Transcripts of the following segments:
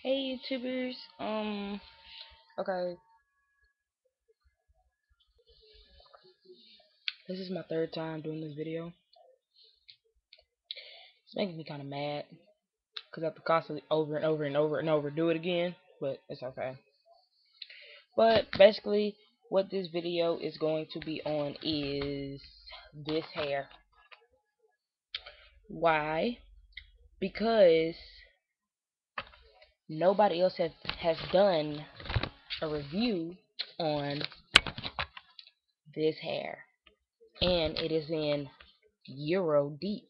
Hey YouTubers, okay, this is my third time doing this video. It's making me kind of mad because I have to constantly over and over and over and over do it again, but it's okay. But basically, what this video is going to be on is this hair. Why? Because nobody else has done a review on this hair, and it is in Euro deep.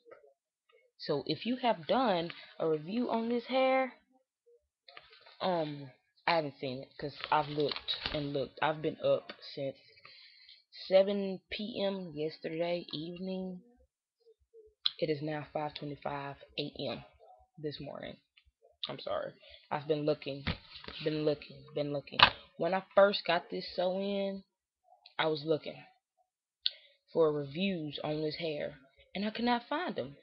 So if you have done a review on this hair, I haven't seen it because I've looked and looked. I've been up since 7 p.m. yesterday evening. It is now 5:25 a.m. this morning. I'm sorry. I've been looking. When I first got this sew in, I was looking for reviews on this hair, and I could not find them.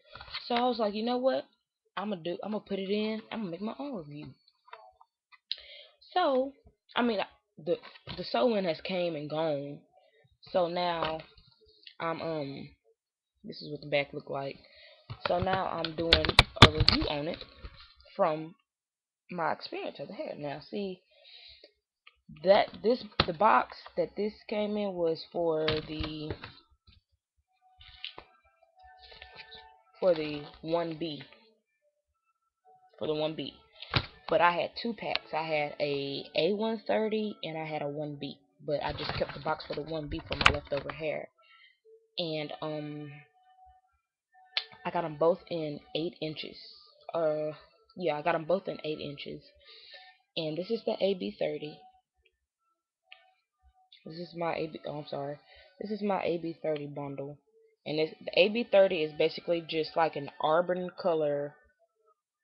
So I was like, you know what? I'm gonna put it in. I'm gonna make my own review. So, I mean, the the sew-in has came and gone. So now I'm this is what the back look like. So now I'm doing a review on it from my experience of the hair. Now see that the box that this came in was for the 1B for the 1B. But I had two packs. I had a A130 and I had a 1B. But I just kept the box for the 1B for my leftover hair. And I got them both in 8 inches. Yeah, I got them both in 8 inches. And this is the AB30. This is my AB. Oh, I'm sorry. This is my AB30 bundle. And the AB30 is basically just like an auburn color,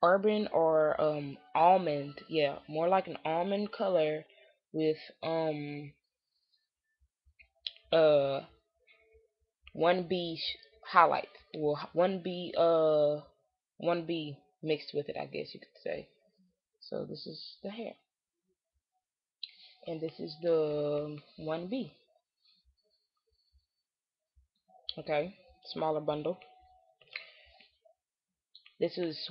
auburn or almond. Yeah, more like an almond color with uh 1B highlights. Well, 1B mixed with it, I guess you could say. So this is the hair, and this is the 1B. Okay, smaller bundle. This is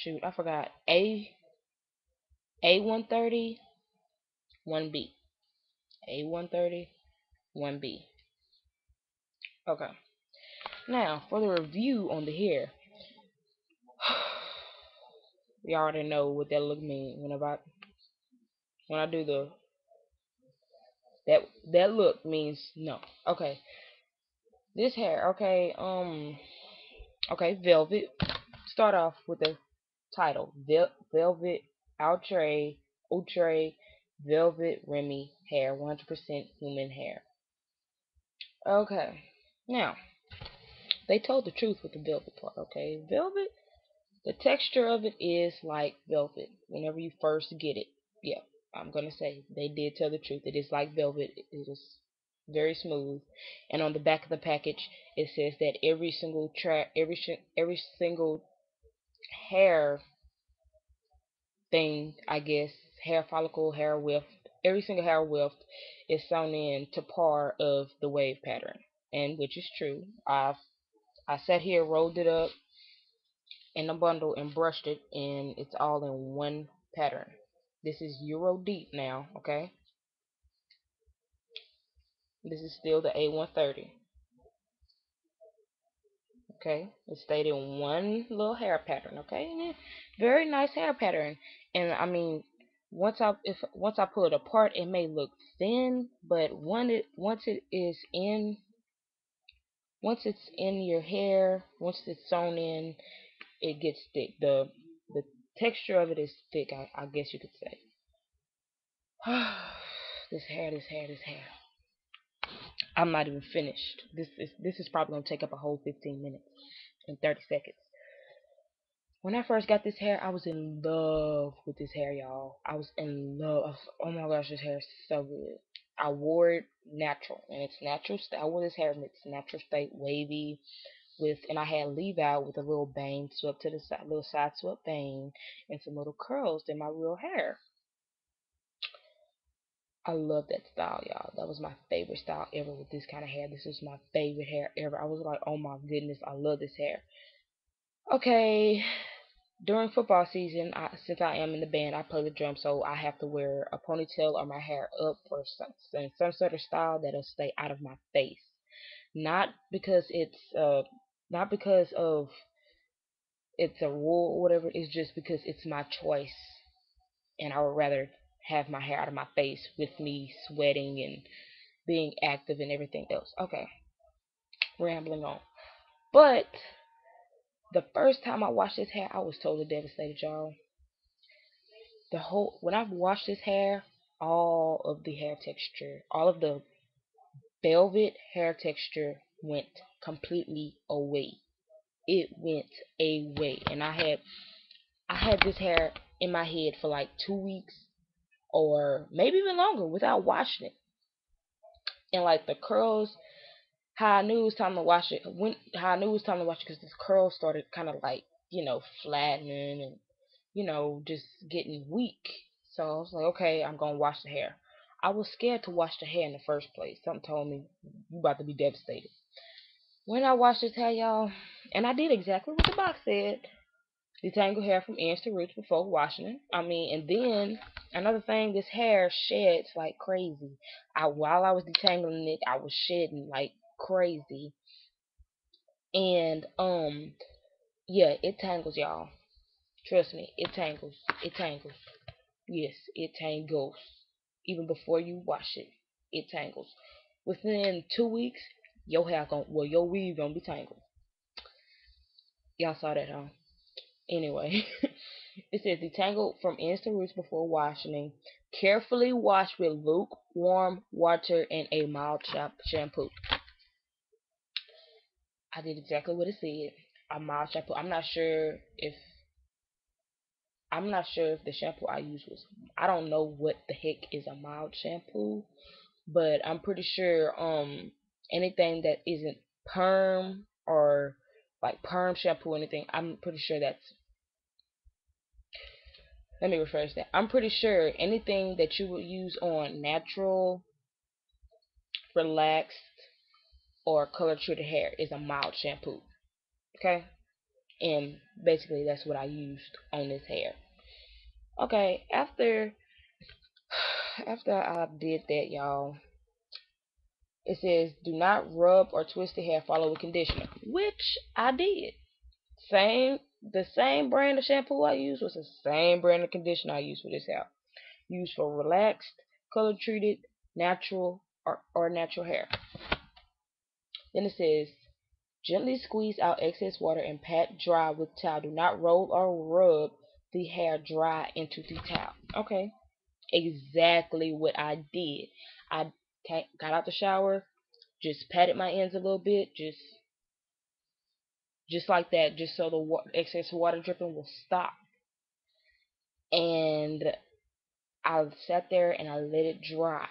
shoot, I forgot. A130 1B. A130 1B. Okay. Now for the review on the hair. We already know what that look mean when I do that look means no. Okay. This hair, okay, okay, velvet. Start off with the title. Velvet Outre Velvet Remy hair, 100% human hair. Okay. Now, they told the truth with the velvet part, okay? Velvet, the texture of it is like velvet whenever you first get it. Yeah, I'm gonna say they did tell the truth. It is like velvet. It is very smooth. And on the back of the package, it says that every single hair thing, I guess, hair follicle, hair width, every single hair width is sewn in to par of the wave pattern, and which is true. I sat here, rolled it up in a bundle, and brushed it, and it's all in one pattern. This is Euro deep now, okay? This is still the A130, okay? It stayed in one little hair pattern, okay? And very nice hair pattern. And I mean, once I pull it apart, it may look thin, but once it's in your hair, once it's sewn in, it gets thick. The texture of it is thick, I guess you could say. This hair. I'm not even finished. This is probably gonna take up a whole 15 minutes and 30 seconds. When I first got this hair, I was in love with this hair, y'all. I was in love. Oh my gosh, this hair is so good. I wore it natural, and it's natural. I wore this hair in its natural state, wavy, with, and I had leave out with a little bang swept to the side, little side swept bang, and some little curls in my real hair. I love that style, y'all. That was my favorite style ever with this kind of hair. This is my favorite hair ever. I was like, oh my goodness, I love this hair. Okay, during football season, since I am in the band, I play the drum, so I have to wear a ponytail or my hair up or some sort of style that'll stay out of my face. Not because not because of it's a rule or whatever. It's just because it's my choice, and I would rather have my hair out of my face with me sweating and being active and everything else. Okay, rambling on. But the first time I washed this hair, I was totally devastated, y'all. The whole when I washed this hair, all of the hair texture, all of the velvet hair texture went completely away. It went away, and I had this hair in my head for like 2 weeks or maybe even longer without washing it. And like the curls, how I knew it was time to wash it, how I knew it was time to wash it, because this curl started kind of like flattening and just getting weak. So I was like, okay, I'm gonna wash the hair. I was scared to wash the hair in the first place. Something told me you about to be devastated. When I washed this hair, y'all, and I did exactly what the box said. Detangle hair from ends to roots before washing it. I mean, and then another thing, this hair sheds like crazy. While I was detangling it, I was shedding like crazy, and yeah, it tangles, y'all. Trust me, it tangles. It tangles. Yes, it tangles. Even before you wash it, it tangles. Within 2 weeks, your weave gonna be tangled. Y'all saw that, huh? Anyway, it says detangle from ends to roots before washing. Carefully wash with lukewarm water and a mild shampoo. I did exactly what it said. A mild shampoo. I'm not sure if the shampoo I used was. I don't know what the heck is a mild shampoo, but I'm pretty sure anything that isn't perm or like perm shampoo or anything, I'm pretty sure that's. Let me rephrase that. I'm pretty sure anything that you would use on natural, relaxed, or color treated hair is a mild shampoo. Okay? And basically that's what I used on this hair. Okay, after I did that, y'all, it says do not rub or twist the hair, follow with conditioner. Which I did. The same brand of shampoo I used was the same brand of conditioner I used for this hair. Used for relaxed, color treated, natural or natural hair. Then it says gently squeeze out excess water and pat dry with towel. Do not roll or rub the hair dry into the towel. Okay, exactly what I did. I got out the shower, just patted my ends a little bit, just like that, just so the excess water dripping will stop. And I sat there and I let it dry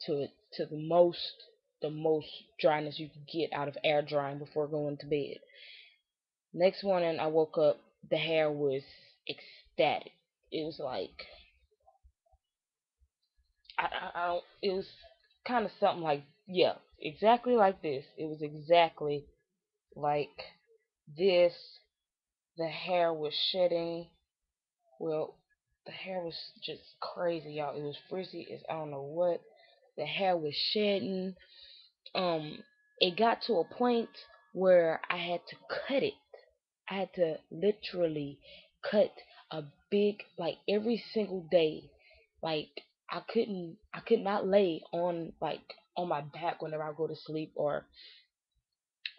to the most dryness you can get out of air drying before going to bed. Next morning I woke up, the hair was ecstatic. It was like I don't. It was kind of something like, yeah, exactly like this. It was exactly like this. The hair was shedding. Well, the hair was just crazy, y'all. It was frizzy as I don't know what. The hair was shedding. Um, it got to a point where I had to cut it. I had to literally cut a big, like every single day. Like I could not lay on like on my back whenever I go to sleep or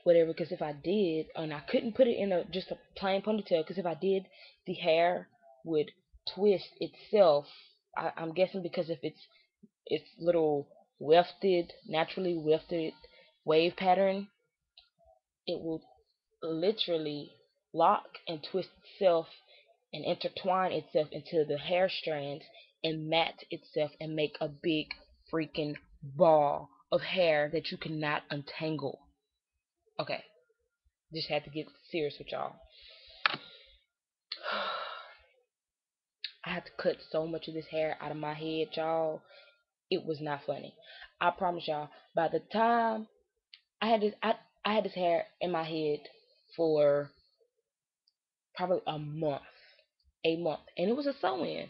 whatever. Because if I did, and I couldn't put it in a just a plain ponytail, because if I did, the hair would twist itself. I'm guessing because if it's little wefted, naturally wefted wave pattern, it will literally lock and twist itself and intertwine itself into the hair strands and mat itself and make a big freaking ball of hair that you cannot untangle. Okay. Just had to get serious with y'all. I had to cut so much of this hair out of my head, y'all. It was not funny. I promise y'all. By the time I had this hair in my head for probably a month, and it was a sew-in.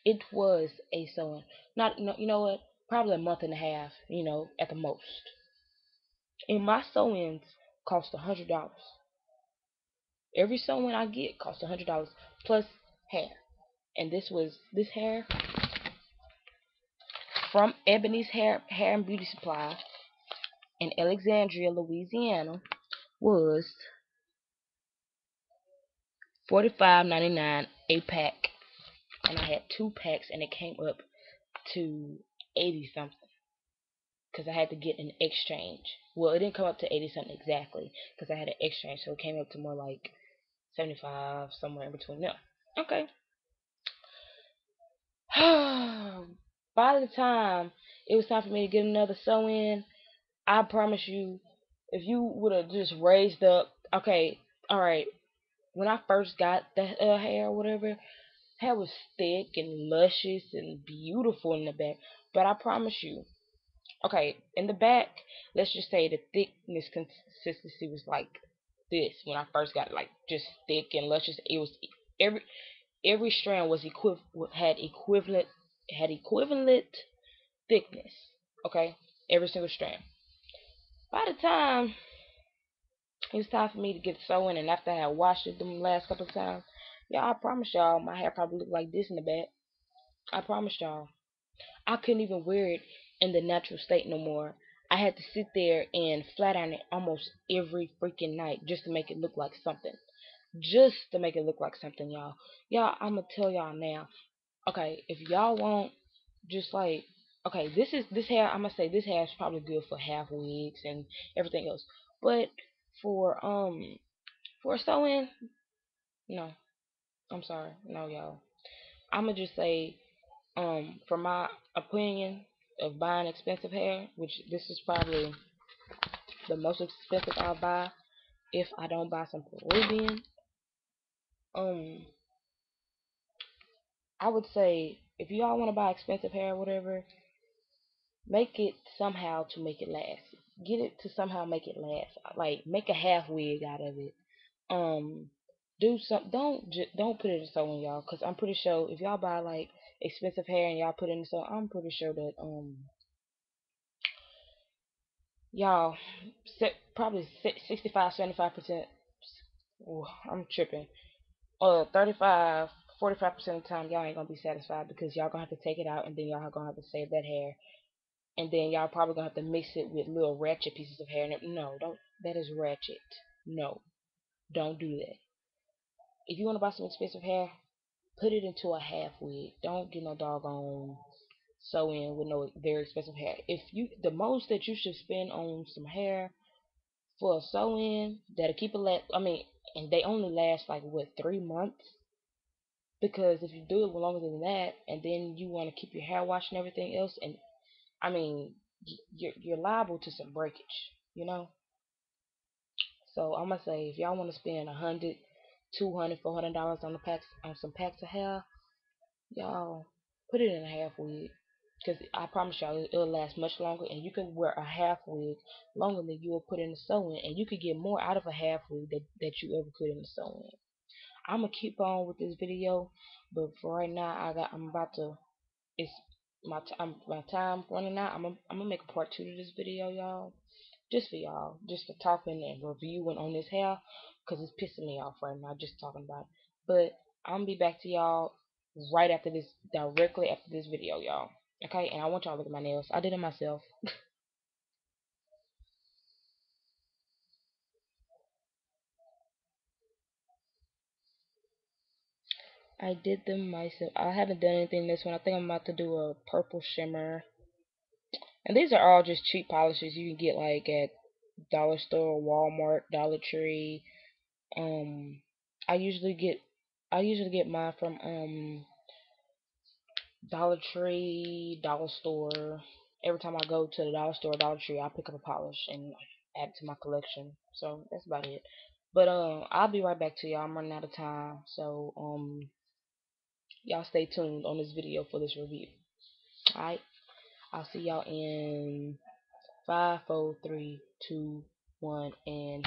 It was a sew-in. Not, no, you know what? Probably a month and a half. At the most. And my sew-ins cost $100. Every sew-in I get costs $100 plus hair. And this hair from Ebony's Hair and Beauty Supply in Alexandria, Louisiana, was $45.99 a pack, and I had 2 packs, and it came up to 80 something because I had to get an exchange. Well, it didn't come up to 80 something exactly because I had an exchange, so it came up to more like 75, somewhere in between them. Okay. By the time it was time for me to get another sew in, I promise you, if you would have just raised up, okay, all right. When I first got the hair or whatever, hair was thick and luscious and beautiful in the back. But I promise you, okay, in the back, let's just say the thickness consistency was like this when I first got it, like just thick and luscious. It was every every strand was equivalent thickness. Okay, every single strand. By the time it was time for me to get sewing, and after I had washed it the last couple of times, y'all, I promise y'all, my hair probably looked like this in the back. I promise y'all. I couldn't even wear it in the natural state no more. I had to sit there and flat iron it almost every freaking night just to make it look like something. Just to make it look like something, y'all. Y'all, I'm gonna tell y'all now. Okay, if y'all want just like, okay, this hair, I'm gonna say this hair is probably good for half wigs and everything else. But for for sewing, no. I'm sorry. No, y'all. I'm gonna just say, for my opinion of buying expensive hair, which this is probably the most expensive I'll buy if I don't buy some Peruvian. Um, I would say if y'all want to buy expensive hair or whatever, make it somehow to make it last. Get it to somehow make it last. Like make a half wig out of it. Um, do some. Don't put it in sewing, y'all, because I'm pretty sure if y'all buy like expensive hair and y'all put it in sewing, I'm pretty sure that y'all probably 65, 75%. Ooh, I'm tripping. 35, 45% of the time y'all ain't gonna be satisfied because y'all gonna have to take it out and then y'all gonna have to save that hair and then y'all probably gonna have to mix it with little ratchet pieces of hair. And no, don't. That is ratchet. No, don't do that. If you wanna buy some expensive hair, put it into a half wig. Don't get no doggone sew in with no very expensive hair. If you the most that you should spend on some hair for a sew in that'll keep it I mean, and they only last like what 3 months. Because if you do it longer than that, and then you want to keep your hair washed and everything else, and I mean, you're liable to some breakage, you know. So I'm gonna say if y'all want to spend 100, 200, $400 on the packs on some packs of hair, y'all put it in a half wig. Because I promise y'all, it'll last much longer, and you can wear a half wig longer than you will put in the sewing, and you could get more out of a half wig that you ever put in the sewing. I'm gonna keep on with this video, but for right now, I'm about to. It's my time running out. I'm gonna make a part 2 to this video, y'all, just for y'all, just for talking and reviewing on this hair, cause it's pissing me off right now just talking about it. But I'm gonna be back to y'all right after this, directly after this video, y'all. Okay, and I want y'all to look at my nails. I did it myself. I did them myself. I haven't done anything this one. I think I'm about to do a purple shimmer. And these are all just cheap polishes you can get like at dollar store, Walmart, Dollar Tree. Um, I usually get mine from Dollar Tree, Dollar Store. Every time I go to the Dollar Store, Dollar Tree, I pick up a polish and add it to my collection. So that's about it. But I'll be right back to y'all. I'm running out of time, so y'all stay tuned on this video for this review. Alright, I'll see y'all in 5, 4, 3, 2, 1, and